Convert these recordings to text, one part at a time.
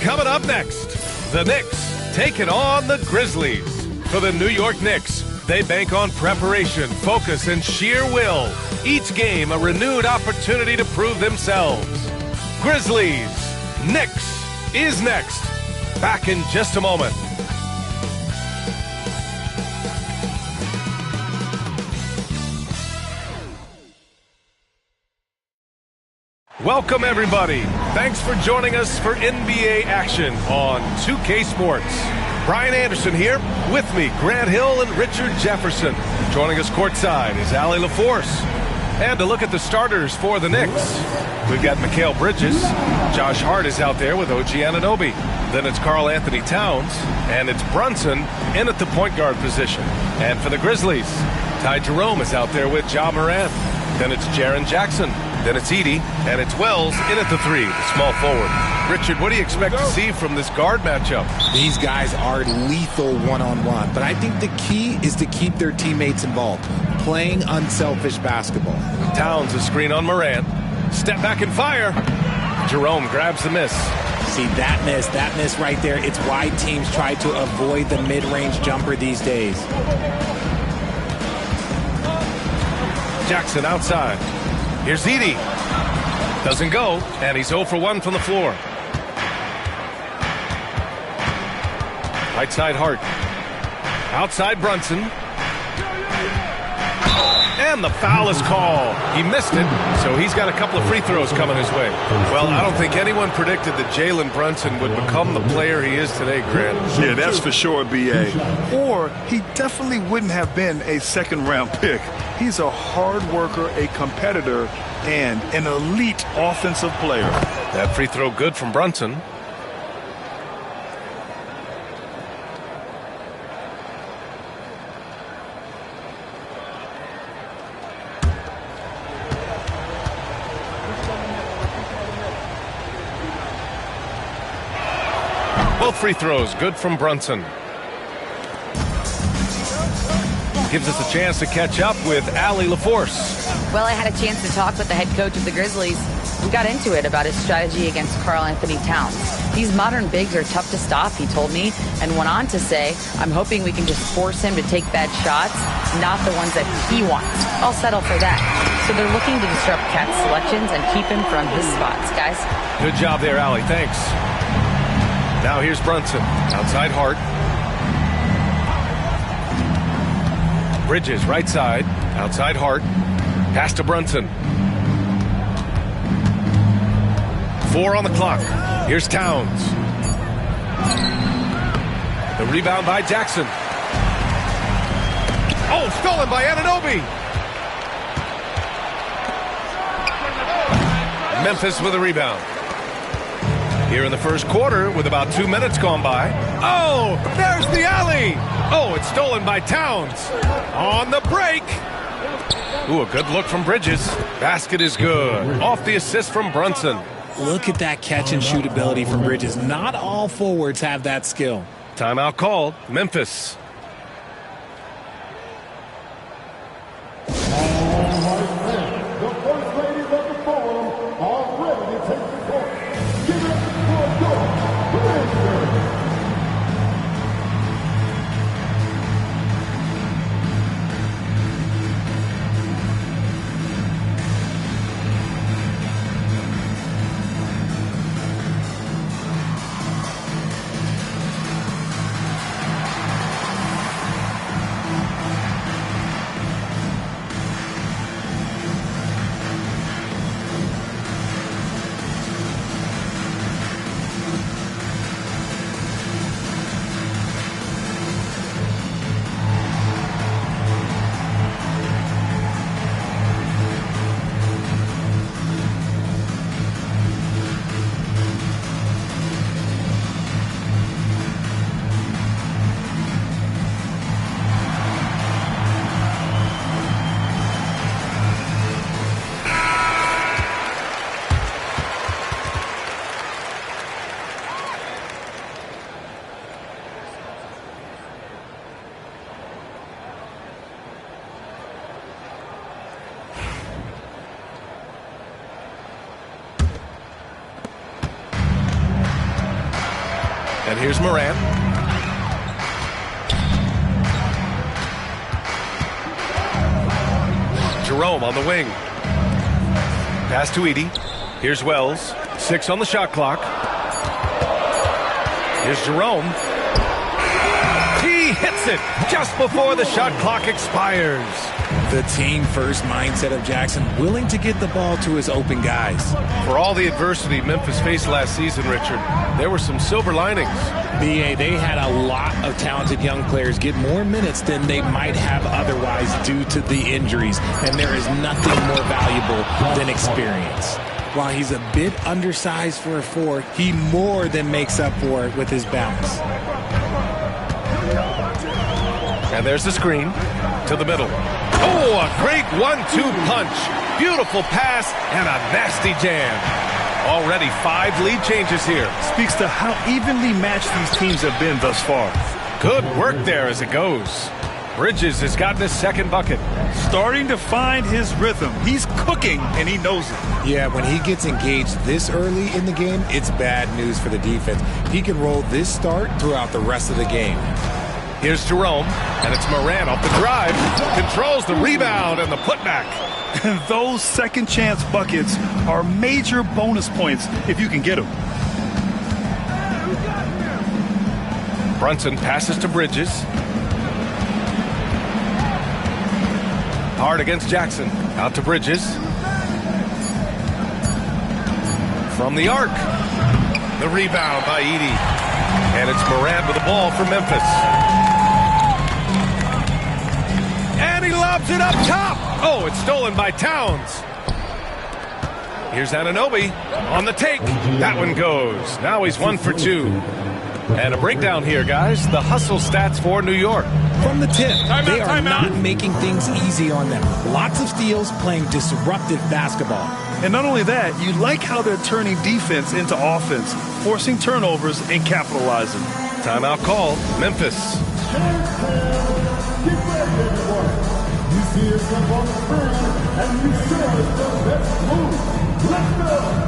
Coming up next, the Knicks taking on the Grizzlies. For the New York Knicks, they bank on preparation, focus, and sheer will. Each game a renewed opportunity to prove themselves. Grizzlies, Knicks is next. Back in just a moment. Welcome, everybody. Thanks for joining us for NBA action on 2K Sports. Brian Anderson here. With me, Grant Hill and Richard Jefferson. Joining us courtside is Allie LaForce. And to look at the starters for the Knicks, we've got Mikal Bridges. Josh Hart is out there with OG Anunoby. Then it's Karl Anthony Towns. And it's Brunson in at the point guard position. And for the Grizzlies, Ty Jerome is out there with Ja Morant. Then it's Jaren Jackson. Then it's Edey, and it's Wells in at the 3, the small forward. Richard, what do you expect to see from this guard matchup? These guys are lethal one-on-one, but I think the key is to keep their teammates involved, playing unselfish basketball. Towns, a screen on Morant. Step back and fire. Jerome grabs the miss. See, that miss right there, it's why teams try to avoid the mid-range jumper these days. Jackson outside. Here's Edey. Doesn't go, and he's 0 for 1 from the floor. Right side Hart. Outside Brunson. And the foul is called. He missed it, so he's got a couple of free throws coming his way. Well, I don't think anyone predicted that Jalen Brunson would become the player he is today, Grant. Yeah, that's for sure, B.A. Or he definitely wouldn't have been a second-round pick. He's a hard worker, a competitor, and an elite offensive player. That free throw good from Brunson. Both free throws good from Brunson. Gives us a chance to catch up with Allie LaForce. Well, I had a chance to talk with the head coach of the Grizzlies. We got into it about his strategy against Karl Anthony Towns. These modern bigs are tough to stop, he told me, and went on to say, I'm hoping we can just force him to take bad shots, not the ones that he wants. I'll settle for that. So they're looking to disrupt Cat's selections and keep him from his spots, guys. Good job there, Allie. Thanks. Now here's Brunson. Outside Hart. Bridges, right side. Outside Hart. Pass to Brunson. 4 on the clock. Here's Towns. The rebound by Jackson. Oh, stolen by Anunoby. Memphis with a rebound. Here in the first quarter with about 2 minutes gone by. Oh, there's the alley. Oh, it's stolen by Towns. On the break. Ooh, a good look from Bridges. Basket is good. Off the assist from Brunson. Look at that catch and shoot ability from Bridges. Not all forwards have that skill. Timeout called. Memphis. And here's Morant. Jerome on the wing. Pass to Edey. Here's Wells. 6 on the shot clock. Here's Jerome. He hits it just before the shot clock expires. The team-first mindset of Jackson, willing to get the ball to his open guys. For all the adversity Memphis faced last season, Richard, there were some silver linings. B.A., they had a lot of talented young players get more minutes than they might have otherwise due to the injuries, and there is nothing more valuable than experience. While he's a bit undersized for a 4, he more than makes up for it with his bounce. And there's the screen to the middle. Oh, a great 1-2 punch. Beautiful pass and a nasty jam. Already 5 lead changes here. Speaks to how evenly matched these teams have been thus far. Good work there as it goes. Bridges has gotten his second bucket. Starting to find his rhythm. He's cooking, and he knows it. Yeah, when he gets engaged this early in the game, it's bad news for the defense. He can roll this start throughout the rest of the game. Here's Jerome, and it's Morant off the drive. Controls the rebound and the putback. And those second chance buckets are major bonus points if you can get them. Brunson passes to Bridges. Hard against Jackson. Out to Bridges. From the arc. The rebound by Edey. And it's Morant with the ball for Memphis. And he lobs it up top. Oh, it's stolen by Towns. Here's Anunoby on the take. That one goes. Now he's 1 for 2. And a breakdown here, guys. The hustle stats for New York. From the tip, they are not making things easy on them. Lots of steals, playing disruptive basketball. And not only that, you like how they're turning defense into offense, forcing turnovers and capitalizing. Timeout call, Memphis. Let's go!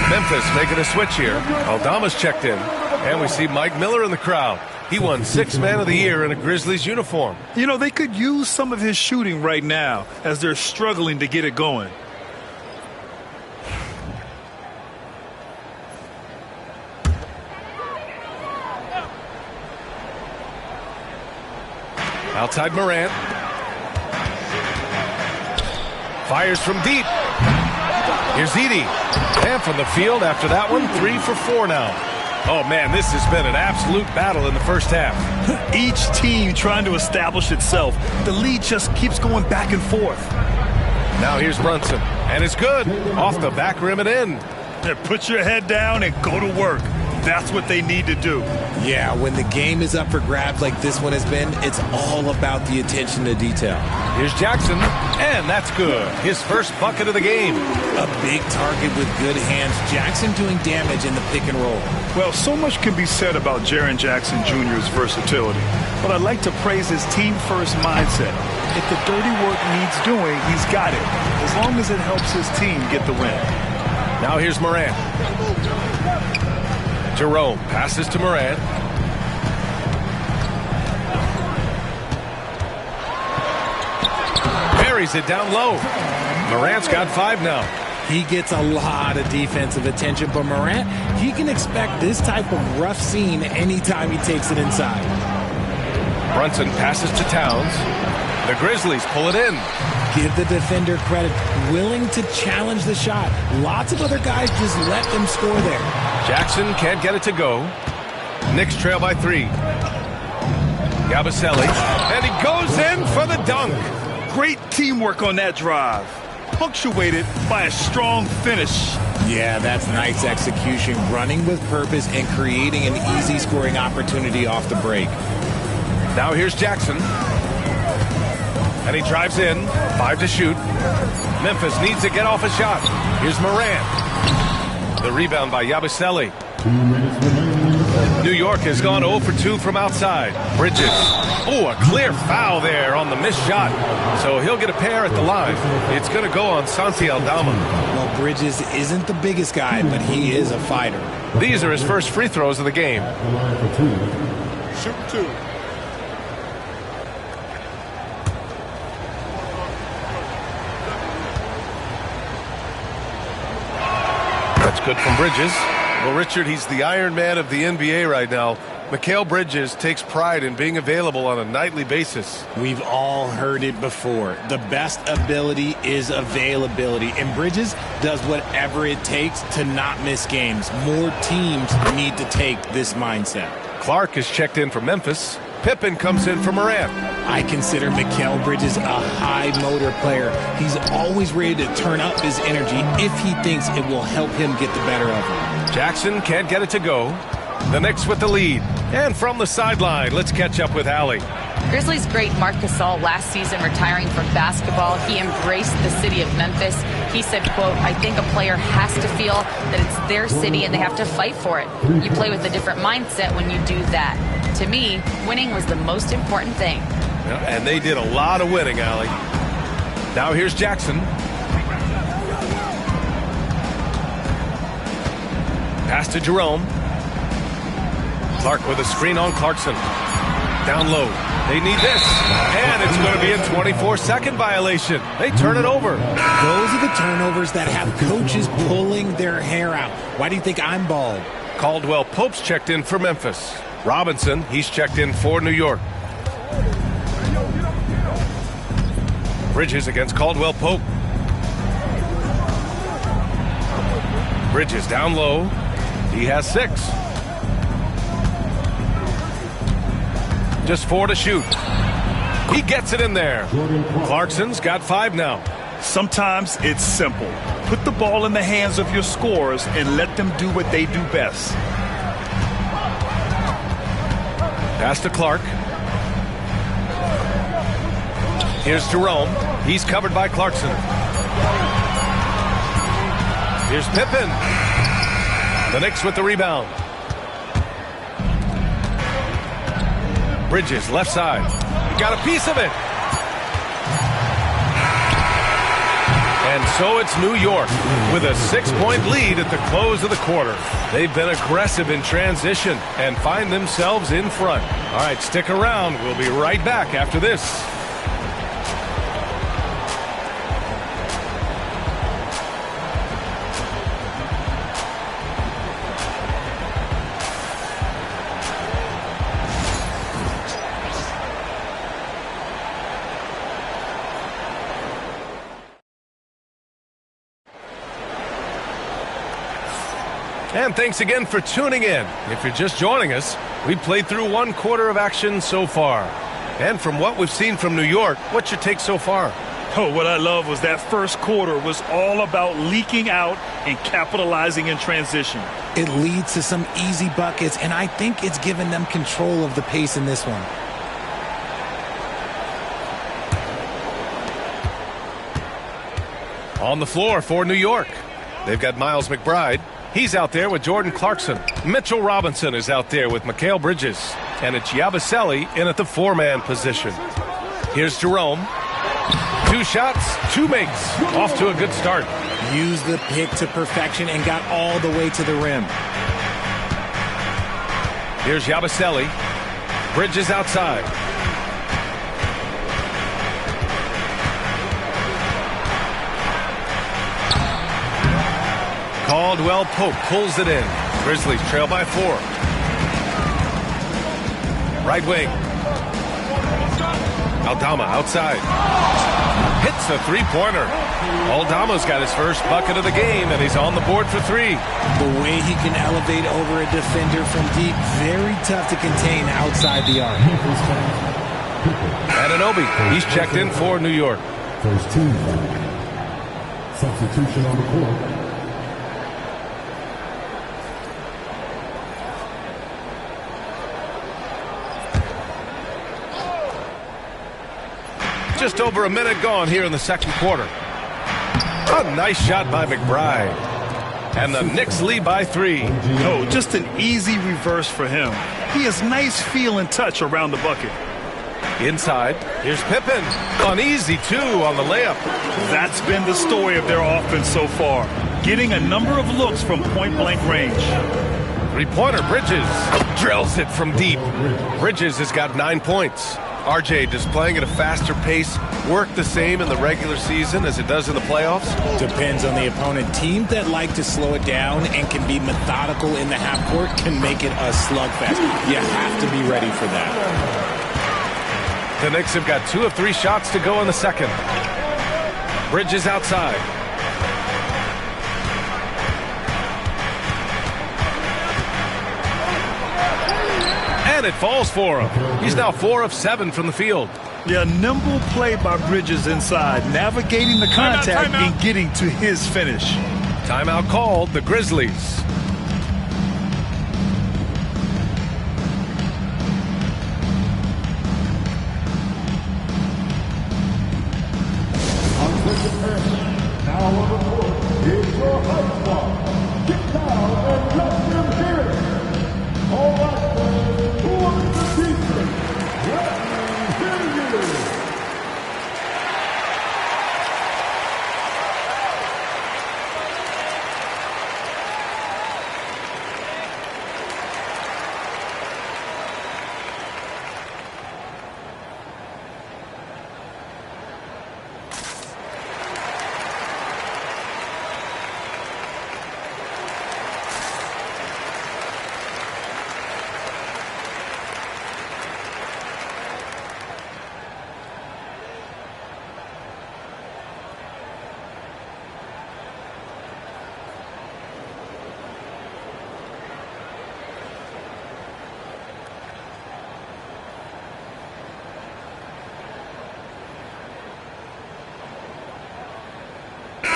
Memphis making a switch here. Aldama's checked in. And we see Mike Miller in the crowd. He won 6th Man of the Year in a Grizzlies uniform. You know, they could use some of his shooting right now as they're struggling to get it going. Outside Morant. Fires from deep. Here's Edey. And from the field after that one, 3 for 4 now. Oh, man, this has been an absolute battle in the first half. Each team trying to establish itself. The lead just keeps going back and forth. Now here's Brunson. And it's good. Off the back rim and in. Put your head down and go to work. That's what they need to do. Yeah, when the game is up for grabs like this one has been, it's all about the attention to detail. Here's Jackson, and that's good. His first bucket of the game. A big target with good hands. Jackson doing damage in the pick and roll. Well, so much can be said about Jaren Jackson Jr.'s versatility, but I'd like to praise his team-first mindset. If the dirty work needs doing, he's got it, as long as it helps his team get the win. Now here's Morant. Jerome passes to Morant. Buries it down low. Morant's got 5 now. He gets a lot of defensive attention, but Morant, he can expect this type of rough scene anytime he takes it inside. Brunson passes to Towns. The Grizzlies pull it in. Give the defender credit. Willing to challenge the shot. Lots of other guys just let them score there. Jackson can't get it to go. Knicks trail by 3. Yabusele. And he goes in for the dunk. Great teamwork on that drive. Punctuated by a strong finish. Yeah, that's nice execution. Running with purpose and creating an easy scoring opportunity off the break. Now here's Jackson. And he drives in. 5 to shoot. Memphis needs to get off a shot. Here's Morant. The rebound by Yabusele. New York has gone 0 for 2 from outside. Bridges. Oh, a clear foul there on the missed shot. So he'll get a pair at the line. It's going to go on Santi Aldama. Well, Bridges isn't the biggest guy, but he is a fighter. These are his first free throws of the game. Shoot 2. That's good from Bridges. Well, Richard, he's the Iron Man of the NBA right now. Mikal Bridges takes pride in being available on a nightly basis. We've all heard it before. The best ability is availability, and Bridges does whatever it takes to not miss games. More teams need to take this mindset. Clark is checked in for Memphis. Pippen comes in for Morant. I consider Mikal Bridges a high-motor player. He's always ready to turn up his energy if he thinks it will help him get the better of him. Jackson can't get it to go. The Knicks with the lead. And from the sideline, let's catch up with Allie. Grizzlies great Marc Gasol last season retiring from basketball. He embraced the city of Memphis. He said, quote, "I think a player has to feel that it's their city and they have to fight for it. You play with a different mindset when you do that. To me, winning was the most important thing." Yeah, and they did a lot of winning, Allie. Now here's Jackson. Pass to Jerome. Clark with a screen on Clarkson. Down low. They need this. And it's going to be a 24-second violation. They turn it over. Those are the turnovers that have coaches pulling their hair out. Why do you think I'm bald? Caldwell Pope's checked in for Memphis. Robinson, he's checked in for New York. Bridges against Caldwell Pope. Bridges down low. He has 6. Just 4 to shoot. He gets it in there. Clarkson's got 5 now. Sometimes it's simple. Put the ball in the hands of your scorers and let them do what they do best. Pass to Clark. Here's Jerome. He's covered by Clarkson. Here's Pippen. The Knicks with the rebound. Bridges, left side. He got a piece of it. And so it's New York with a 6-point lead at the close of the quarter. They've been aggressive in transition and find themselves in front. All right, stick around. We'll be right back after this. And thanks again for tuning in. If you're just joining us, we've played through 1 quarter of action so far. And from what we've seen from New York, what's your take so far? Oh, what I love was that first quarter was all about leaking out and capitalizing in transition. It leads to some easy buckets, and I think it's given them control of the pace in this one. On the floor for New York, they've got Miles McBride. He's out there with Jordan Clarkson. Mitchell Robinson is out there with Mikal Bridges. And it's Yabusele in at the 4-man position. Here's Jerome. 2 shots, 2 makes. Off to a good start. Used the pick to perfection and got all the way to the rim. Here's Yabusele. Bridges outside. Caldwell Pope pulls it in. Grizzlies trail by 4. Right wing. Aldama outside. hits the three-pointer. Aldama's got his first bucket of the game, and he's on the board for three. The way he can elevate over a defender from deep, very tough to contain outside the arc. Anunoby, he's checked in for New York. First team foul. Substitution on the court. Just over a minute gone here in the second quarter. A nice shot by McBride. And the Knicks lead by 3. No, just an easy reverse for him. He has nice feel and touch around the bucket. Inside, here's Pippen. An easy 2 on the layup. That's been the story of their offense so far. Getting a number of looks from point-blank range. Three-pointer, Bridges. Drills it from deep. Bridges has got 9 points. RJ, does playing at a faster pace work the same in the regular season as it does in the playoffs? Depends on the opponent. Teams that like to slow it down and can be methodical in the half court can make it a slugfest. You have to be ready for that. The Knicks have got 2 of 3 shots to go in the second. Bridges outside. And it falls for him. He's now 4 of 7 from the field. Yeah, nimble play by Bridges inside, navigating the contact and getting to his finish. Timeout called, the Grizzlies. Now on the court is your high squad. Get down and let them hear it. All right, fans, who wants the defense? Let me hear you.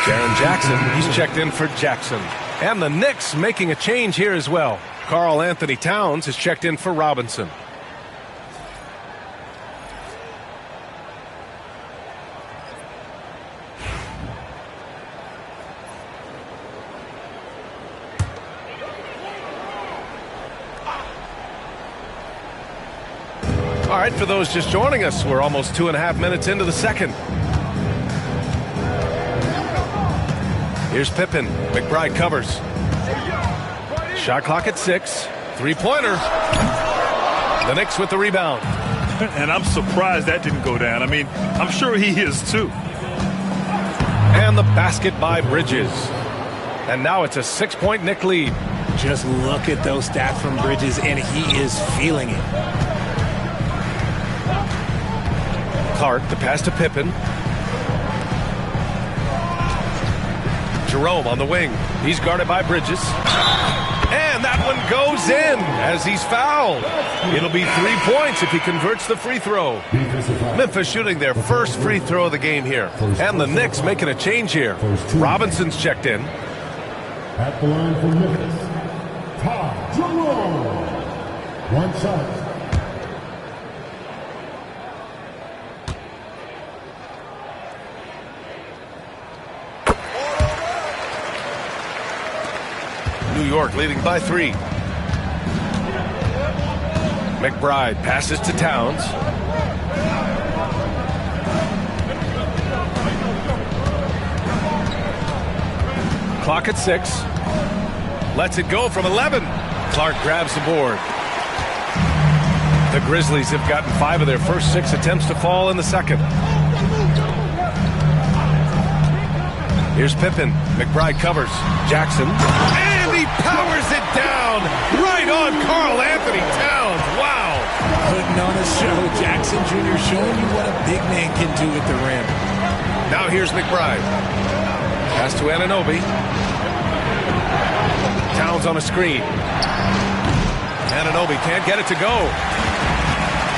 Jaren Jackson, he's checked in for Jackson. And the Knicks making a change here as well. Karl Anthony Towns has checked in for Robinson. All right, for those just joining us, we're almost 2.5 minutes into the second. Here's Pippen. McBride covers. Shot clock at 6. Three-pointer. The Knicks with the rebound. And I'm surprised that didn't go down. I mean, I'm sure he is too. And the basket by Bridges. And now it's a 6-point Knick lead. Just look at those stats from Bridges, and he is feeling it. Clark, the pass to Pippen. Jerome on the wing. He's guarded by Bridges. And that one goes in as he's fouled. It'll be 3 points if he converts the free throw. Memphis shooting their first free throw of the game here. And the Knicks making a change here. Robinson's checked in. At the line for Memphis, Ty Jerome. One shot. New York leading by 3. McBride passes to Towns. Clock at 6. Lets it go from 11. Clark grabs the board. The Grizzlies have gotten 5 of their first 6 attempts to fall in the second. Here's Pippen. McBride covers. Jackson. And he powers it down right on Karl Anthony Towns. Wow. Putting on a show. Jackson Jr. showing you what a big man can do at the rim. Now here's McBride. Pass to Anunoby. Towns on a screen. Anunoby can't get it to go.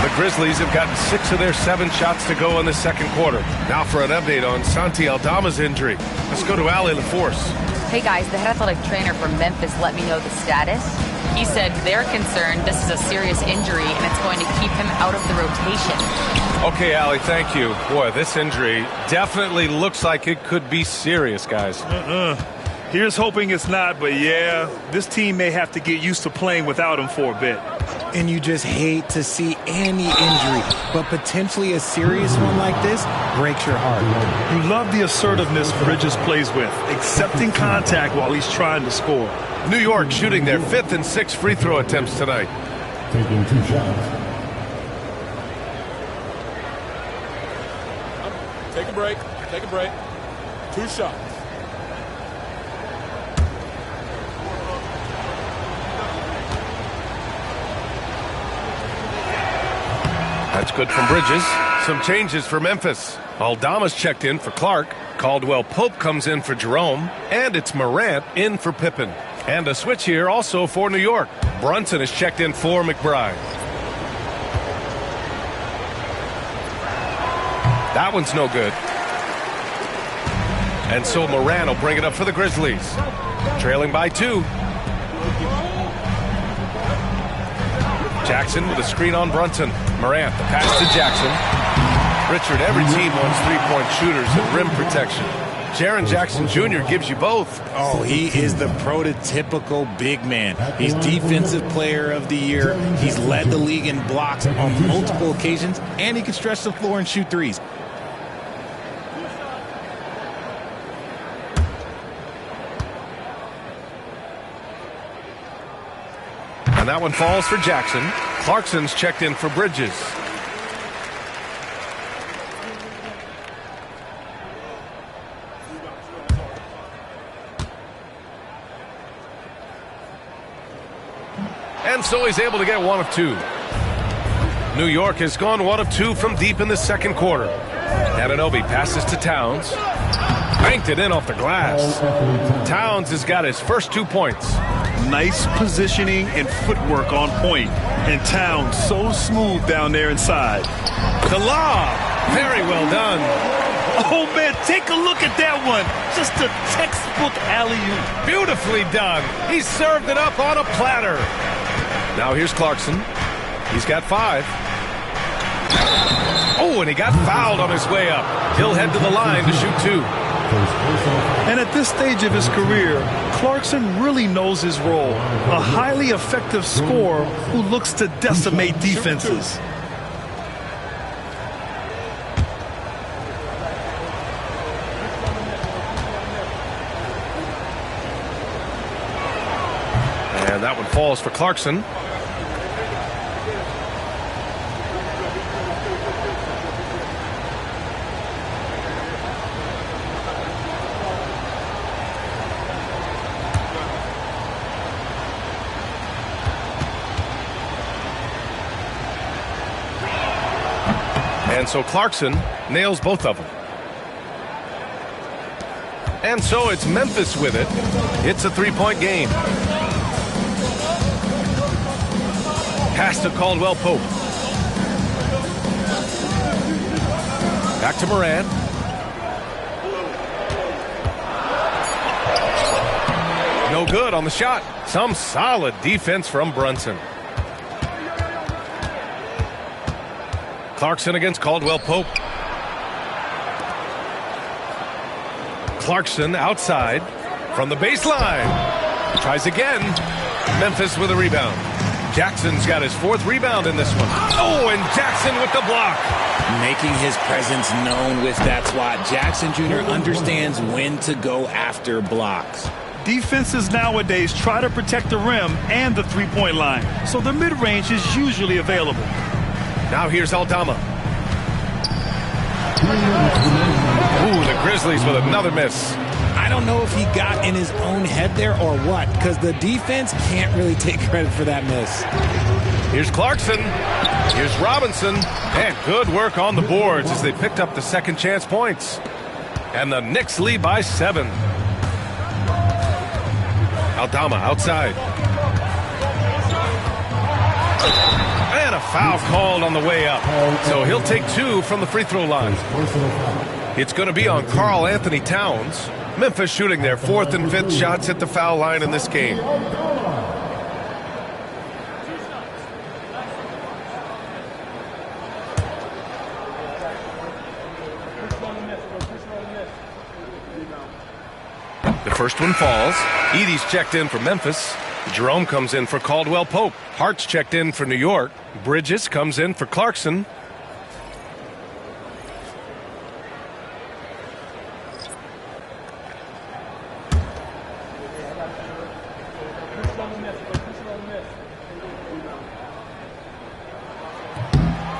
The Grizzlies have gotten 6 of their 7 shots to go in the second quarter. Now for an update on Santi Aldama's injury. Let's go to Allie LaForce. Hey guys, the head athletic trainer from Memphis let me know the status. He said they're concerned this is a serious injury and it's going to keep him out of the rotation. Okay, Allie, thank you. Boy, this injury definitely looks like it could be serious, guys. Here's hoping it's not, but yeah, this team may have to get used to playing without him for a bit. And you just hate to see any injury, but potentially a serious one like this breaks your heart. You love the assertiveness Bridges plays with, accepting contact while he's trying to score. New York shooting their 5th and 6th free throw attempts tonight. Taking 2 shots. Take a break. Take a break. 2 shots. That's good from Bridges. Some changes for Memphis. Aldama's checked in for Clark. Caldwell Pope comes in for Jerome. And it's Morant in for Pippen. And a switch here also for New York. Brunson is checked in for McBride. That one's no good. And so Morant will bring it up for the Grizzlies. Trailing by 2. Jackson with a screen on Brunson. Morant, the pass to Jackson. Richard, every team wants 3-point shooters and rim protection. Jaren Jackson Jr. gives you both. Oh, he is the prototypical big man. He's Defensive Player of the Year. He's led the league in blocks on multiple occasions, and he can stretch the floor and shoot threes. And that one falls for Jackson. Clarkson's checked in for Bridges. And so he's able to get 1 of 2. New York has gone 1 of 2 from deep in the second quarter. Anunoby passes to Towns. Banked it in off the glass. Towns has got his first 2 points. Nice positioning and footwork on point. And Towns so smooth down there inside. The lob. Very well done. Oh, man, take a look at that one. Just a textbook alley-oop. Beautifully done. He served it up on a platter. Now here's Clarkson. He's got 5. Oh, and he got fouled on his way up. He'll head to the line to shoot 2. And at this stage of his career, Clarkson really knows his role. A highly effective scorer who looks to decimate defenses. And that one falls for Clarkson. And so Clarkson nails both of them. And so it's Memphis with it. It's a 3-point game. Pass to Caldwell Pope. Back to Morant. No good on the shot. Some solid defense from Brunson. Clarkson against Caldwell Pope. Clarkson outside from the baseline. Tries again. Memphis with a rebound. Jackson's got his 4th rebound in this one. Oh, and Jackson with the block. Making his presence known with that swat. Jackson Jr. understands when to go after blocks. Defenses nowadays try to protect the rim and the 3-point line, so the mid-range is usually available. Now here's Aldama. Ooh, the Grizzlies with another miss. I don't know if he got in his own head there or what, because the defense can't really take credit for that miss. Here's Clarkson. Here's Robinson. And good work on the boards as they picked up the second chance points. And the Knicks lead by 7. Aldama outside. And a foul called on the way up. So he'll take 2 from the free throw line. It's going to be on Karl Anthony Towns. Memphis shooting their 4th and 5th shots at the foul line in this game. The first one falls. Edey's checked in for Memphis. Jerome comes in for Caldwell Pope. Hart's checked in for New York. Bridges comes in for Clarkson.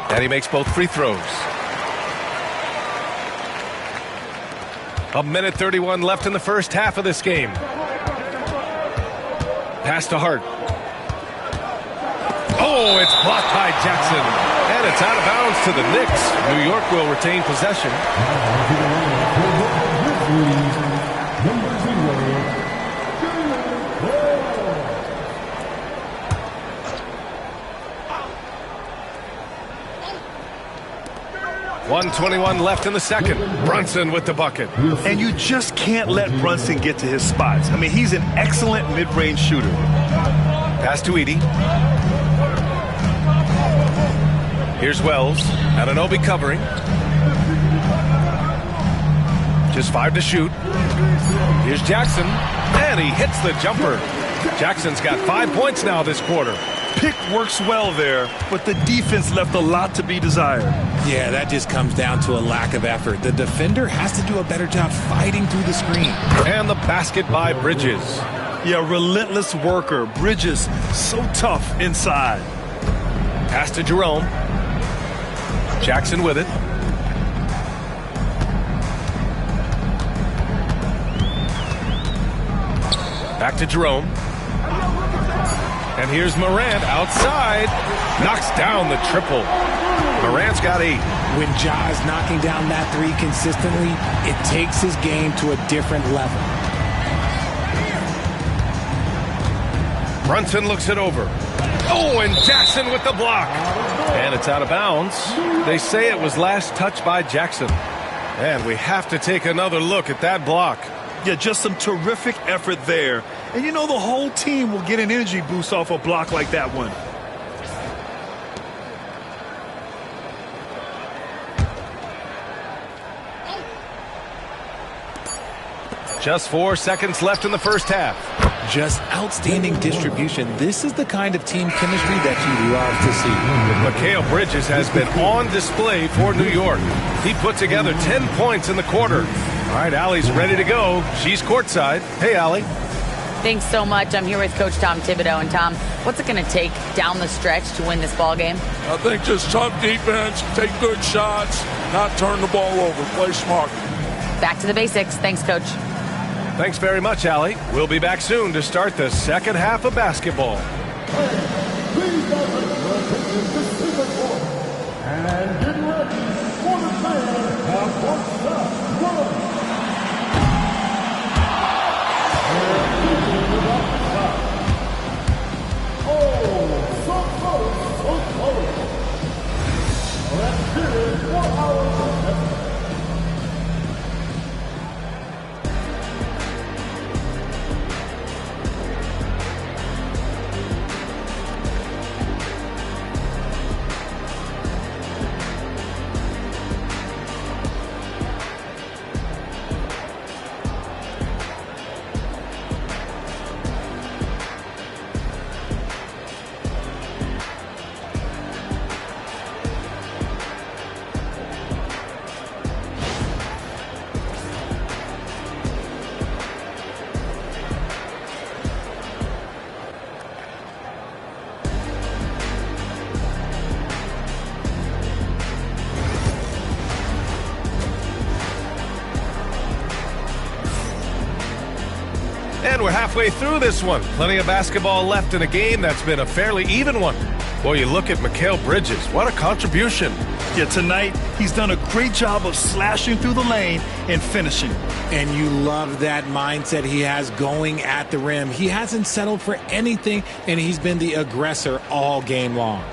And he makes both free throws. 1:31 left in the first half of this game. Pass to Hart. Oh, it's blocked by Jackson. And it's out of bounds to the Knicks. New York will retain possession. .121 left in the second. Brunson with the bucket. And you just can't let Brunson get to his spots. I mean, he's an excellent mid-range shooter. Pass to Edey. Here's Wells. Anunoby covering. Just 5 to shoot. Here's Jackson. And he hits the jumper. Jackson's got 5 points now this quarter. Pick works well there, but the defense left a lot to be desired. Yeah, that just comes down to a lack of effort. The defender has to do a better job fighting through the screen. And the basket by Bridges. Yeah, relentless worker. Bridges, so tough inside. Pass to Jerome. Jackson with it. Back to Jerome. And here's Morant outside. Knocks down the triple. Morant's got 8. When Ja is knocking down that 3 consistently, it takes his game to a different level. Brunson looks it over. Oh, and Jackson with the block. And it's out of bounds. They say it was last touched by Jackson. And we have to take another look at that block. Yeah, just some terrific effort there. And you know the whole team will get an energy boost off a block like that one. Just 4 seconds left in the first half. Just outstanding distribution. This is the kind of team chemistry that you love to see. Mikal Bridges has been on display for New York. He put together 10 points in the quarter. All right, Allie's ready to go. She's courtside. Hey, Allie. Thanks so much. I'm here with Coach Tom Thibodeau. And Tom, what's it going to take down the stretch to win this ball game? I think just tough defense, take good shots, not turn the ball over, play smart. Back to the basics. Thanks, Coach. Thanks very much, Allie. We'll be back soon to start the second half of basketball. Please and get ready for the fans of Court One. Oh, so close, so close. Let's hear it for our contestants. And we're halfway through this one. Plenty of basketball left in a game that's been a fairly even one. Boy, you look at Mikal Bridges. What a contribution. Yeah, tonight he's done a great job of slashing through the lane and finishing. And you love that mindset he has going at the rim. He hasn't settled for anything, and he's been the aggressor all game long.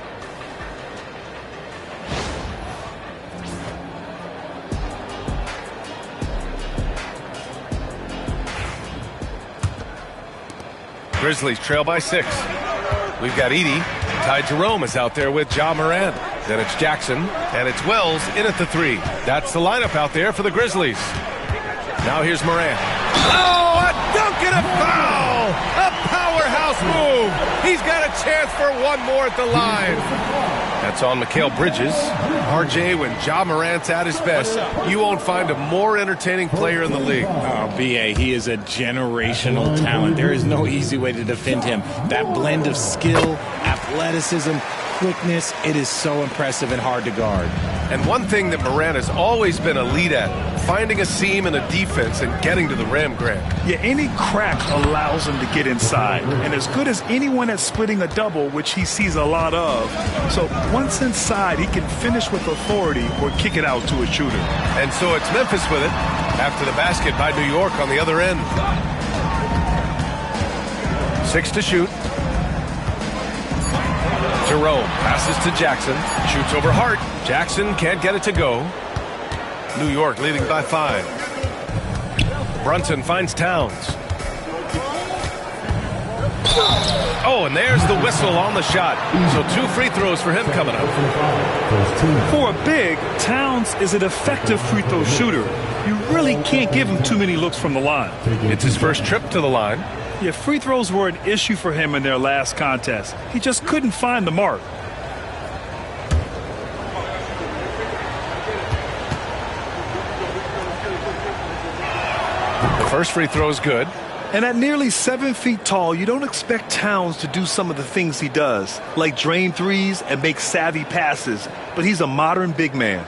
Grizzlies trail by 6. We've got Edey. Ty Jerome is out there with Ja Morant. Then it's Jackson, and it's Wells in at the 3. That's the lineup out there for the Grizzlies. Now here's Morant. Oh, a dunk and a foul! A powerhouse move! He's got a chance for one more at the line. That's on Mikal Bridges. RJ, when Ja Morant's at his best, you won't find a more entertaining player in the league. Oh, B.A., he is a generational talent. There is no easy way to defend him. That blend of skill, athleticism, quickness, it is so impressive and hard to guard. And one thing that Morant has always been elite at, finding a seam in a defense and getting to the rim, Grant. Yeah, any crack allows him to get inside. And as good as anyone at splitting a double, which he sees a lot of. So once inside, he can finish with authority or kick it out to a shooter. And so it's Memphis with it after the basket by New York on the other end. 6 to shoot. Jerome passes to Jackson. Shoots over Hart. Jackson can't get it to go. New York leading by 5. Brunson finds Towns. Oh, and there's the whistle on the shot. So 2 free throws for him coming up. For a big, Towns is an effective free throw shooter. You really can't give him too many looks from the line. It's his first trip to the line. Yeah, free throws were an issue for him in their last contest. He just couldn't find the mark. The first free throw is good. And at nearly 7 feet tall, you don't expect Towns to do some of the things he does, like drain threes and make savvy passes. But he's a modern big man.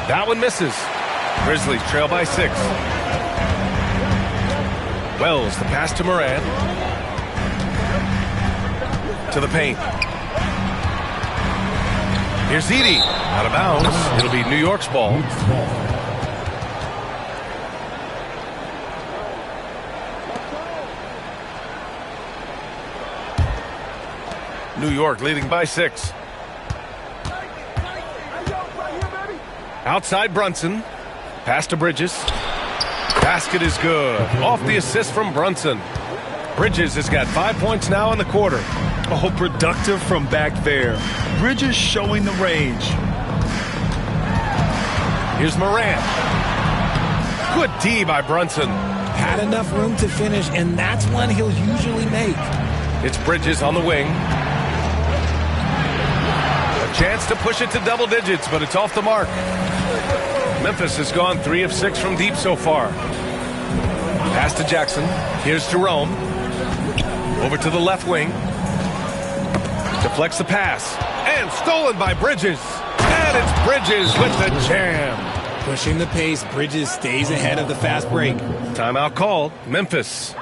That one misses. Grizzlies trail by 6. Wells, the pass to Morant. To the paint. Here's Edey. Out of bounds. It'll be New York's ball. New York leading by 6. Outside Brunson. Pass to Bridges. Basket is good. Off the assist from Brunson. Bridges has got 5 points now in the quarter. Oh, productive from back there. Bridges showing the range. Here's Morant. Good D by Brunson. Had enough room to finish, and that's one he'll usually make. It's Bridges on the wing. A chance to push it to double digits, but it's off the mark. Memphis has gone 3 of 6 from deep so far. Pass to Jackson. Here's Jerome. Over to the left wing. Deflects the pass. And stolen by Bridges. And it's Bridges with the jam. Pushing the pace, Bridges stays ahead of the fast break. Timeout called. Memphis.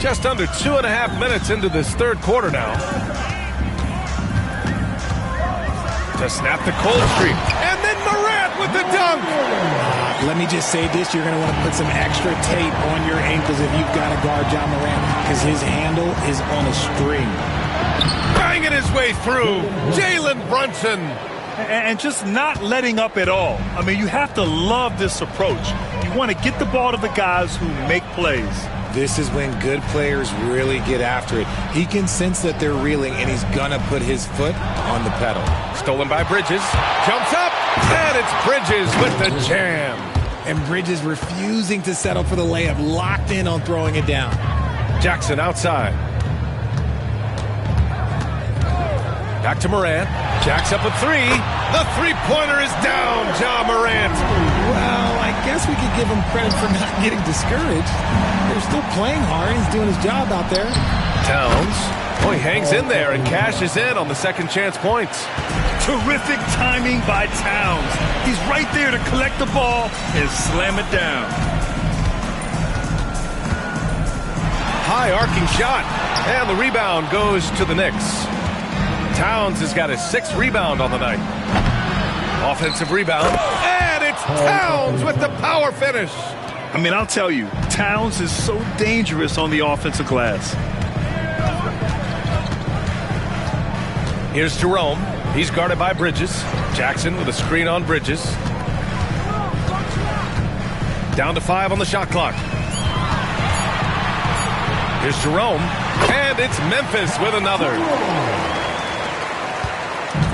just under 2.5 minutes into this third quarter now. To snap the cold streak. And then Morant with the dunk. Let me just say this. You're going to want to put some extra tape on your ankles if you've got to guard Ja Morant, because his handle is on a string. Banging his way through. Jalen Brunson. And just not letting up at all. I mean, you have to love this approach. You want to get the ball to the guys who make plays. This is when good players really get after it. He can sense that they're reeling, and he's going to put his foot on the pedal. Stolen by Bridges. Jumps up. And it's Bridges with the jam. And Bridges refusing to settle for the layup. Locked in on throwing it down. Jackson outside. Back to Morant. Jacks up a three. The three-pointer is down, Ja Morant. Well, I guess we could give him credit for not getting discouraged. They're still playing hard. He's doing his job out there. Towns. Oh, he hangs in there and cashes in on the second chance points. Terrific timing by Towns. He's right there to collect the ball and slam it down. High arcing shot. And the rebound goes to the Knicks. Towns has got his 6th rebound on the night. Offensive rebound. And it's Towns with the power finish. I mean, I'll tell you, Towns is so dangerous on the offensive glass. Here's Jerome. He's guarded by Bridges. Jackson with a screen on Bridges. Down to 5 on the shot clock. Here's Jerome. And it's Memphis with another.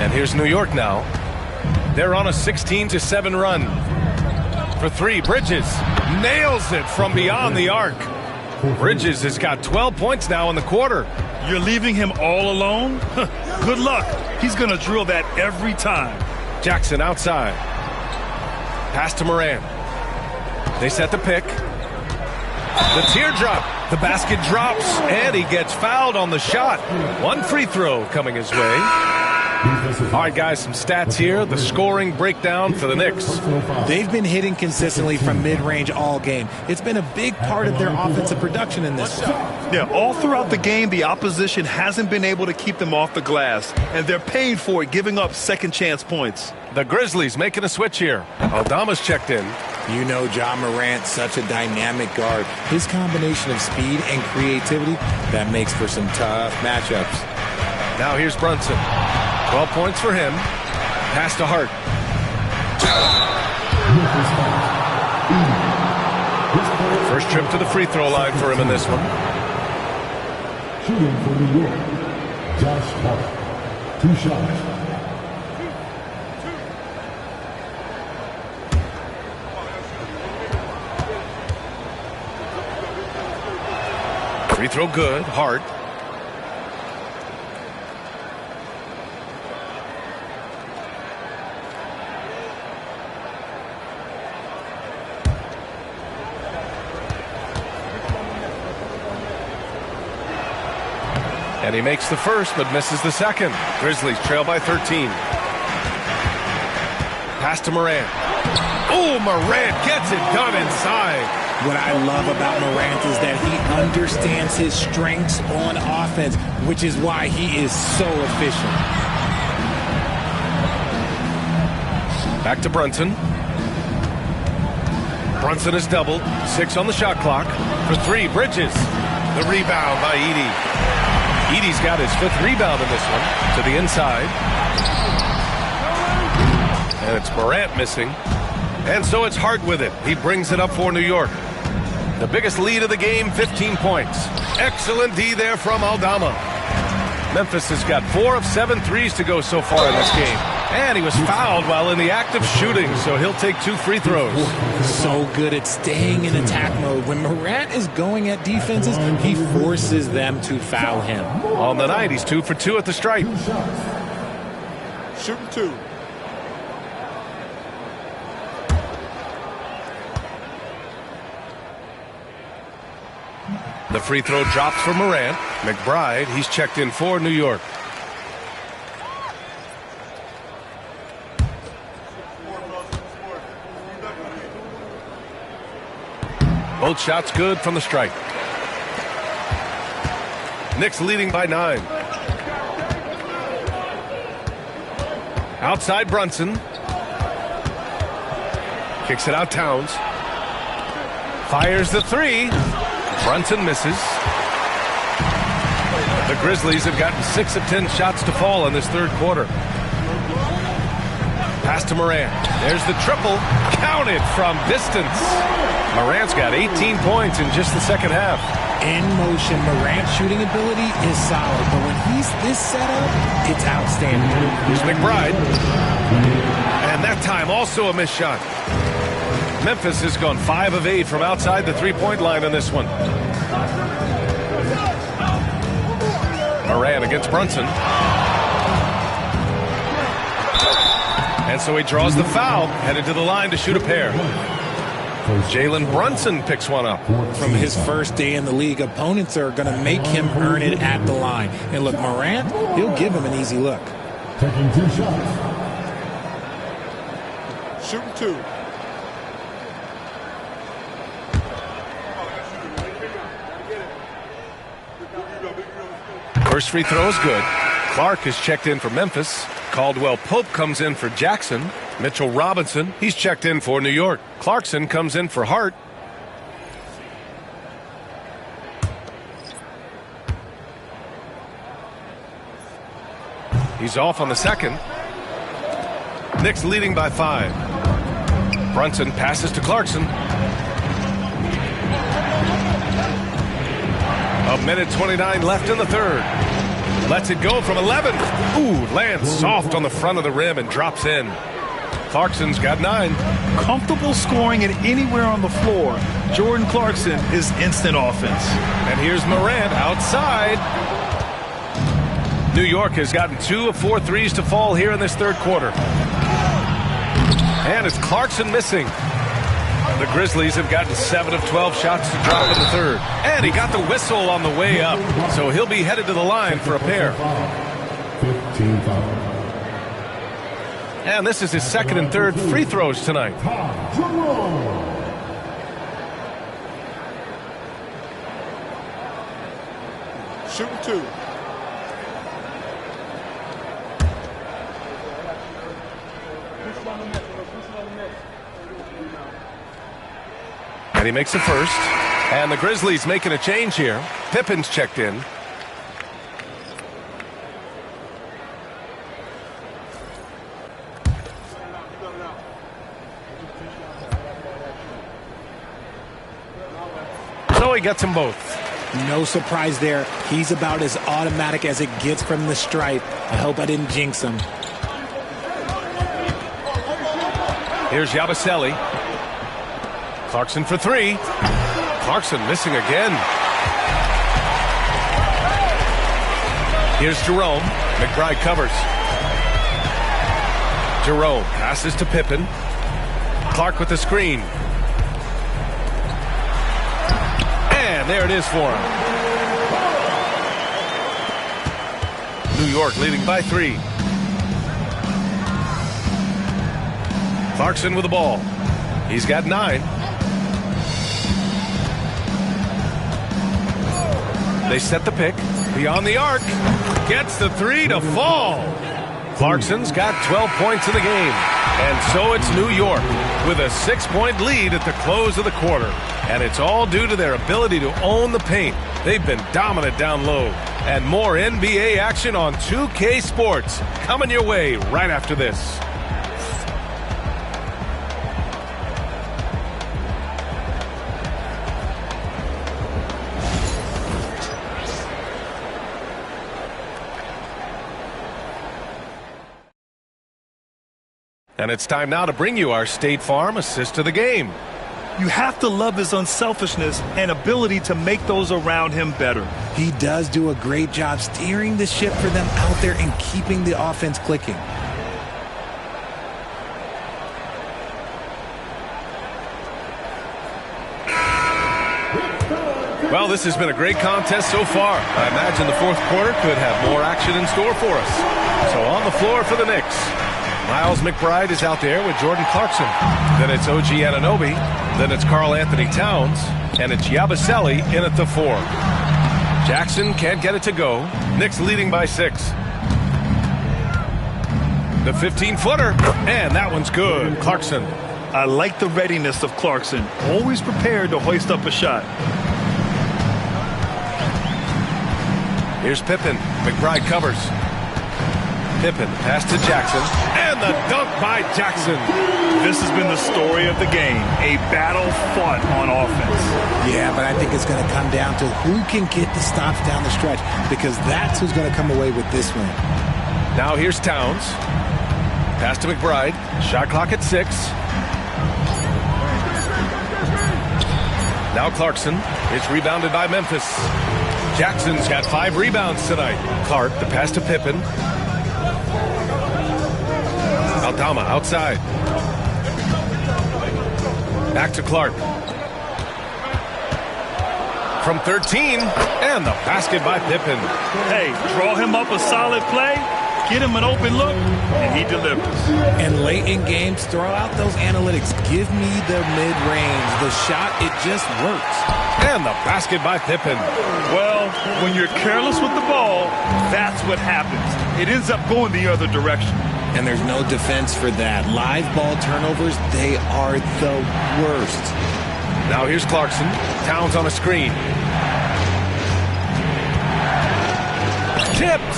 And here's New York now. They're on a 16-7 run. For 3, Bridges nails it from beyond the arc. Bridges has got 12 points now in the quarter. You're leaving him all alone? Good luck. He's going to drill that every time. Jackson outside. Pass to Morant. They set the pick. The teardrop. The basket drops, and he gets fouled on the shot. 1 free throw coming his way. All right, guys, some stats here. The scoring breakdown for the Knicks. They've been hitting consistently from mid-range all game. It's been a big part of their offensive production in this one. Yeah, all throughout the game, the opposition hasn't been able to keep them off the glass, and they're paying for it, giving up second chance points. The Grizzlies making a switch here. Aldama's checked in. You know Ja Morant, such a dynamic guard. His combination of speed and creativity, that makes for some tough matchups. Now here's Brunson. 12 points for him. Pass to Hart. First trip to the free throw line for him in this one. Shooting for New York, Josh Hart. 2 shots. Free throw good. Hart. And he makes the first, but misses the second. Grizzlies trail by 13. Pass to Morant. Oh, Morant gets it done inside. What I love about Morant is that he understands his strengths on offense, which is why he is so efficient. Back to Brunson. Brunson is doubled. 6 on the shot clock. For 3, Bridges. The rebound by Edey. Edey's got his 5th rebound in this one. To the inside. And it's Morant missing. And so it's Hart with it. He brings it up for New York. The biggest lead of the game, 15 points. Excellent D there from Aldama. Memphis has got 4 of 7 threes to go so far in this game. And he was fouled while in the act of shooting, so he'll take 2 free throws. So good at staying in attack mode. When Morant is going at defenses, he forces them to foul him. On the night, he's 2 for 2 at the stripe. Shooting 2. The free throw drops for Morant. McBride, he's checked in for New York. Both shots good from the strike. Knicks leading by 9. Outside Brunson. Kicks it out Towns. Fires the 3. Brunson misses. The Grizzlies have gotten 6 of 10 shots to fall in this third quarter. Pass to Morant. There's the triple. Counted from distance. Morant's got 18 points in just the second half. In motion, Morant's shooting ability is solid, but when he's this set up, it's outstanding. Here's McBride. And that time also a missed shot. Memphis has gone 5 of 8 from outside the three-point line in this one. Morant against Brunson. And so he draws the foul, headed to the line to shoot a pair. Jalen Brunson picks one up. From his first day in the league, opponents are going to make him earn it at the line. And look, Morant, he'll give him an easy look. Taking 2 shots. Shooting 2. First free throw is good. Clark is checked in for Memphis. Caldwell Pope comes in for Jackson. Mitchell Robinson, he's checked in for New York. Clarkson comes in for Hart. He's off on the second. Knicks leading by 5. Brunson passes to Clarkson. A minute 29 left in the third. Lets it go from 11. Ooh, lands soft on the front of the rim and drops in. Clarkson's got 9. Comfortable scoring it anywhere on the floor. Jordan Clarkson is instant offense. And here's Morant outside. New York has gotten 2 of 4 threes to fall here in this third quarter. And it's Clarkson missing. The Grizzlies have gotten 7 of 12 shots to drop in the third. And he got the whistle on the way up. So he'll be headed to the line for a pair. 15 fouls. And this is his second and third free throws tonight. Shooting 2. And he makes a first. And the Grizzlies making a change here. Pippen's checked in. So he gets them both. No surprise there. He's about as automatic as it gets from the stripe. I hope I didn't jinx him. Here's Yabusele. Clarkson for 3. Clarkson missing again. Here's Jerome. McBride covers. Jerome passes to Pippen. Clark with the screen. And there it is for him. New York leading by 3. Clarkson with the ball. He's got 9. They set the pick. Beyond the arc. Gets the 3 to fall. Clarkson's got 12 points in the game. And so it's New York with a 6-point lead at the close of the quarter. And it's all due to their ability to own the paint. They've been dominant down low. And more NBA action on 2K Sports coming your way right after this. And it's time now to bring you our State Farm assist to the game. You have to love his unselfishness and ability to make those around him better. He does do a great job steering the ship for them out there and keeping the offense clicking. Well, this has been a great contest so far. I imagine the fourth quarter could have more action in store for us. So on the floor for the Knicks, Miles McBride is out there with Jordan Clarkson. Then it's OG Anunoby. Then it's Karl Anthony Towns. And it's Yabusele in at the 4. Jackson can't get it to go. Knicks leading by 6. The 15-footer, and that one's good. Clarkson. I like the readiness of Clarkson. Always prepared to hoist up a shot. Here's Pippen. McBride covers. Pippen pass to Jackson, and the dunk by Jackson. This has been the story of the game. A battle fought on offense. Yeah, but I think it's going to come down to who can get the stops down the stretch, because that's who's going to come away with this win. Now here's Towns. Pass to McBride. Shot clock at 6. Now Clarkson. It's rebounded by Memphis. Jackson's got 5 rebounds tonight. Clark, the pass to Pippen. Aldama outside. Back to Clark. From 13, and the basket by Pippen. Hey, draw him up a solid play, get him an open look, and he delivers. And late in games, throw out those analytics. Give me the mid-range. The shot, it just works. And the basket by Pippen. Well, when you're careless with the ball, that's what happens. It ends up going the other direction. And there's no defense for that. Live ball turnovers, they are the worst. Now here's Clarkson. Towns on a screen. Tipped.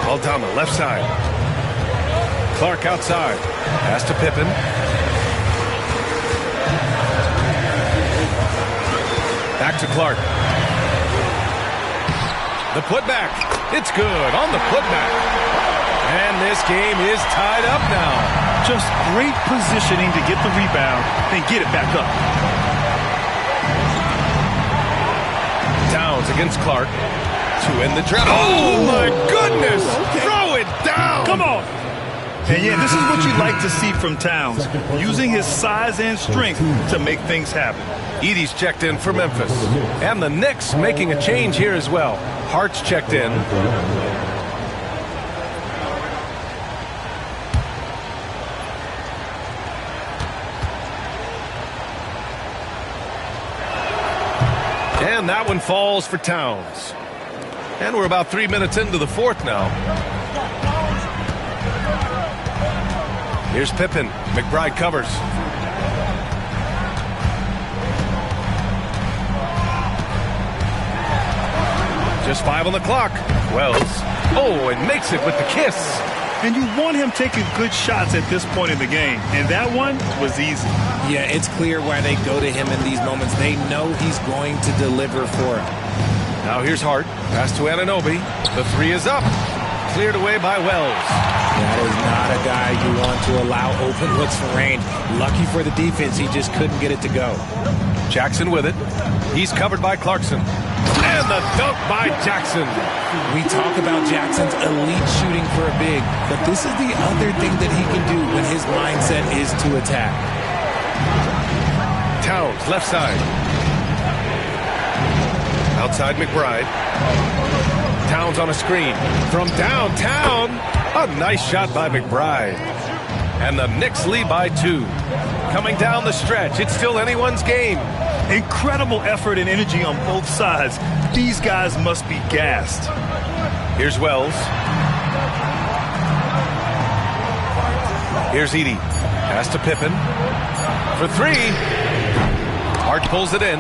Aldama left side. Clark outside. Pass to Pippen. Back to Clark. The putback. It's good on the putback. And this game is tied up now. Just great positioning to get the rebound, then get it back up. Towns against Clark to end the drought. Oh, my goodness. Throw it down. Come on. And yeah, this is what you like to see from Towns, using his size and strength to make things happen. Edey's checked in for Memphis. And the Knicks making a change here as well. Hart's checked in. And that one falls for Towns. And we're about 3 minutes into the fourth now. Here's Pippen. McBride covers. Just 5 on the clock. Wells. Oh, and makes it with the kiss. And you want him taking good shots at this point in the game. And that one was easy. Yeah, it's clear why they go to him in these moments. They know he's going to deliver for them. Now here's Hart. Pass to Anunoby. The 3 is up. Cleared away by Wells. That is not a guy you want to allow open looks from range. Lucky for the defense, he just couldn't get it to go. Jackson with it. He's covered by Clarkson. And the dunk by Jackson. We talk about Jackson's elite shooting for a big, but this is the other thing that he can do when his mindset is to attack. Towns, left side. Outside McBride. Towns on a screen. From downtown, a nice shot by McBride. And the Knicks lead by 2. Coming down the stretch, it's still anyone's game. Incredible effort and energy on both sides. These guys must be gassed. Here's Wells. Here's Edey. Pass to Pippen. For 3. Hart pulls it in.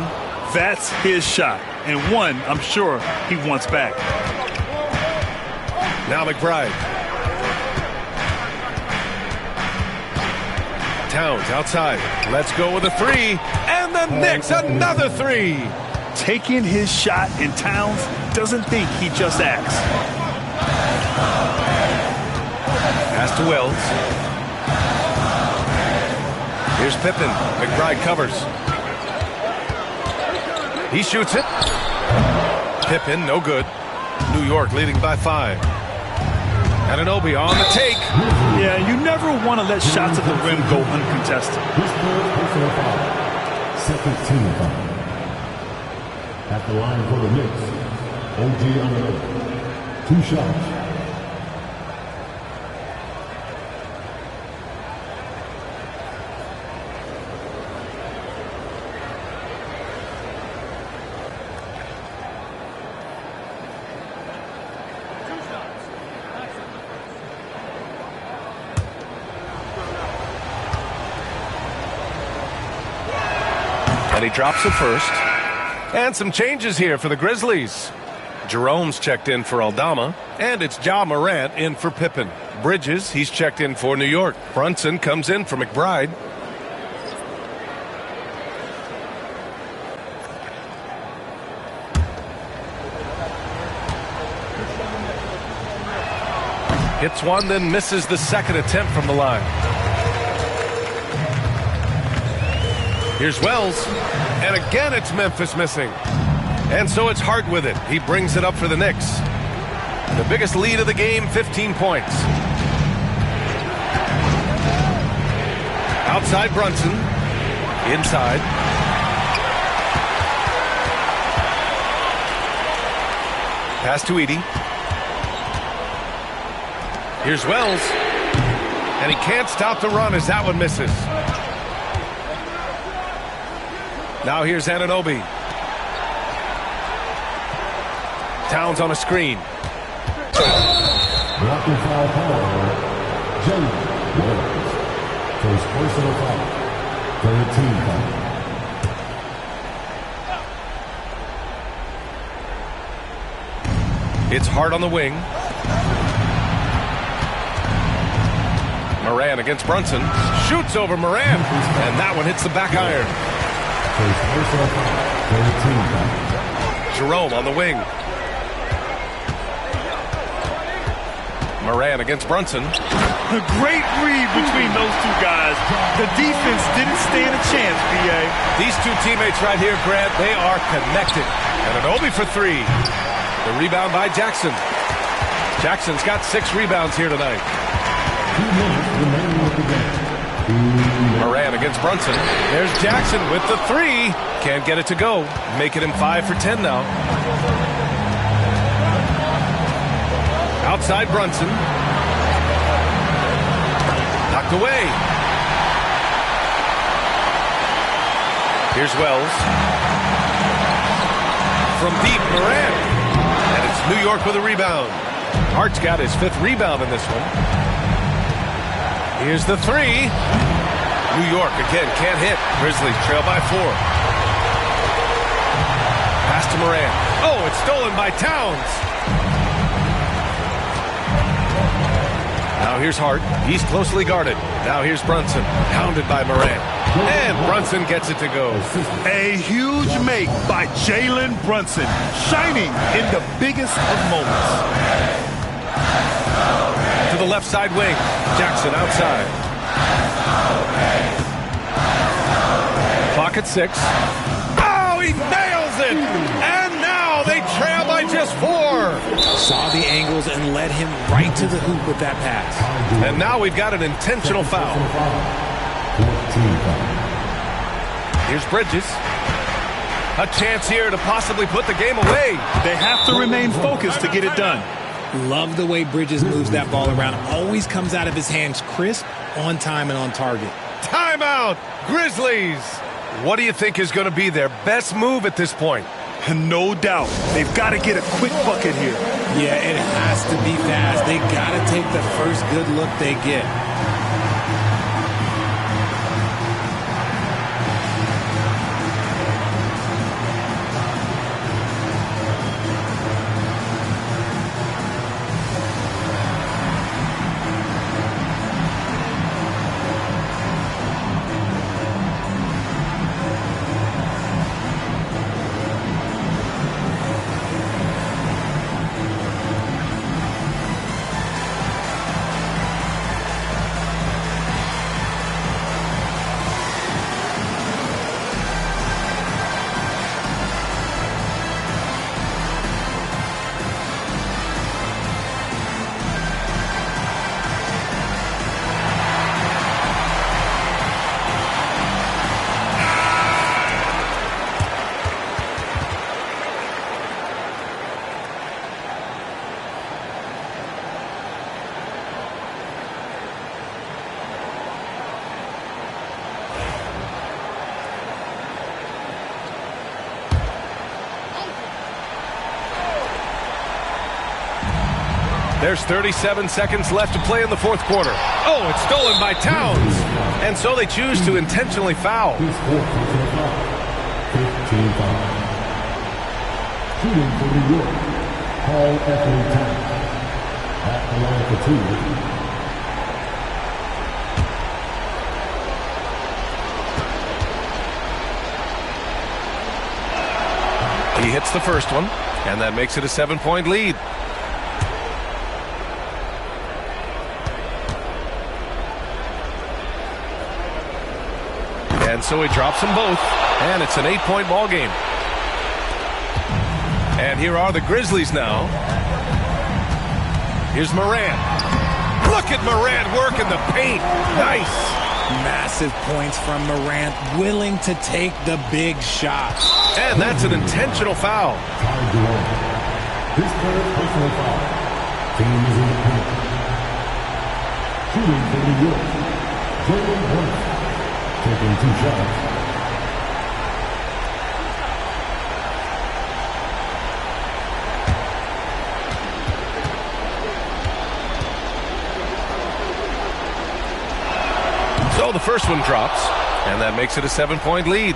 That's his shot. And one, I'm sure, he wants back. Now McBride. Towns outside. Let's go with a 3. And the Knicks, another 3. Taking his shot, and Towns doesn't think he just acts. Pass to Wells. Here's Pippen. McBride covers. He shoots it. Pippen, no good. New York leading by 5. Anunoby on the take. Yeah, you never want to let shots at the rim go uncontested. Second team foul. At the line for the Knicks, OG Anunoby. 2 shots. And he drops it first. And some changes here for the Grizzlies. Jerome's checked in for Aldama. And it's Ja Morant in for Pippen. Bridges, he's checked in for New York. Brunson comes in for McBride. Hits one, then misses the second attempt from the line. Here's Wells. And again, it's Memphis missing. And so it's Hart with it. He brings it up for the Knicks. The biggest lead of the game, 15 points. Outside Brunson. Inside. Pass to Edey. Here's Wells. And he can't stop the run as that one misses. Now here's Anunoby. Towns on a screen. Blocking foul call. Jalen Wells. First personal foul. Third team foul. It's Hart on the wing. Moran against Brunson. Shoots over Moran. And that one hits the back iron. First personal foul. Third team foul. Jerome on the wing. Moran against Brunson. A great read between those two guys. The defense didn't stand a chance, B.A. These two teammates right here, Grant, they are connected. And Anunoby for three. The rebound by Jackson. Jackson's got 6 rebounds here tonight. 2 minutes remaining of the game. Moran against Brunson. There's Jackson with the 3. Can't get it to go. Making him 5 for 10 now. Outside Brunson. Knocked away. Here's Wells. From deep, Moran. And it's New York with a rebound. Hart's got his 5th rebound in this one. Here's the 3. New York again can't hit. Grizzlies trail by 4. Pass to Moran. Oh, it's stolen by Towns. Now here's Hart. He's closely guarded. Now here's Brunson. Pounded by Moran. And Brunson gets it to go. A huge make by Jalen Brunson. Shining in the biggest of moments. To the left side wing. Jackson outside. Clock at 6. Oh, he nails it! And now they trail by just 4. Saw the angles and led him right to the hoop with that pass. And now we've got an intentional foul. Here's Bridges. A chance here to possibly put the game away. They have to remain focused to get it done. Love the way Bridges moves that ball around. Always comes out of his hands crisp, on time, and on target. Timeout, Grizzlies. What do you think is going to be their best move at this point? No doubt. They've got to get a quick bucket here. Yeah, it has to be fast. They got to take the first good look they get. There's 37 seconds left to play in the fourth quarter. Oh, it's stolen by Towns. And so they choose to intentionally foul. Team foul. Shooting for New York, Paul Anthony Towns. At the line for two. He hits the first one, and that makes it a 7-point lead. And so he drops them both, and it's an 8-point ball game. And here are the Grizzlies now. Here's Morant. Look at Morant working the paint. Nice. Massive points from Morant, willing to take the big shot. And that's an intentional foul. His third personal foul. Team is in the paint. Shooting for New York, Jalen Brunson. Taking 2 shots. So the first one drops, and that makes it a 7-point lead.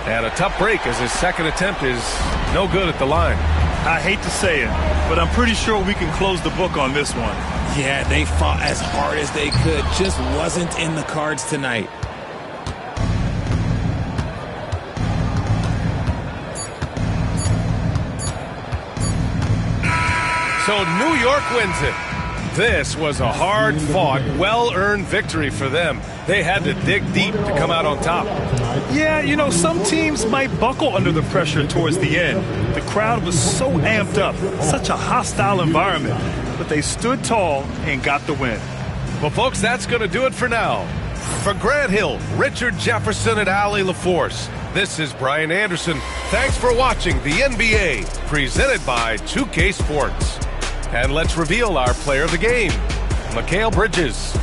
And a tough break as his second attempt is no good at the line. I hate to say it, but I'm pretty sure we can close the book on this one. Yeah, they fought as hard as they could. Just wasn't in the cards tonight. So New York wins it. This was a hard-fought, well-earned victory for them. They had to dig deep to come out on top. Yeah, you know, some teams might buckle under the pressure towards the end. The crowd was so amped up, such a hostile environment. But they stood tall and got the win. Well, folks, that's going to do it for now. For Grant Hill, Richard Jefferson, and Allie LaForce, this is Brian Anderson. Thanks for watching the NBA, presented by 2K Sports. And let's reveal our player of the game, Mikal Bridges.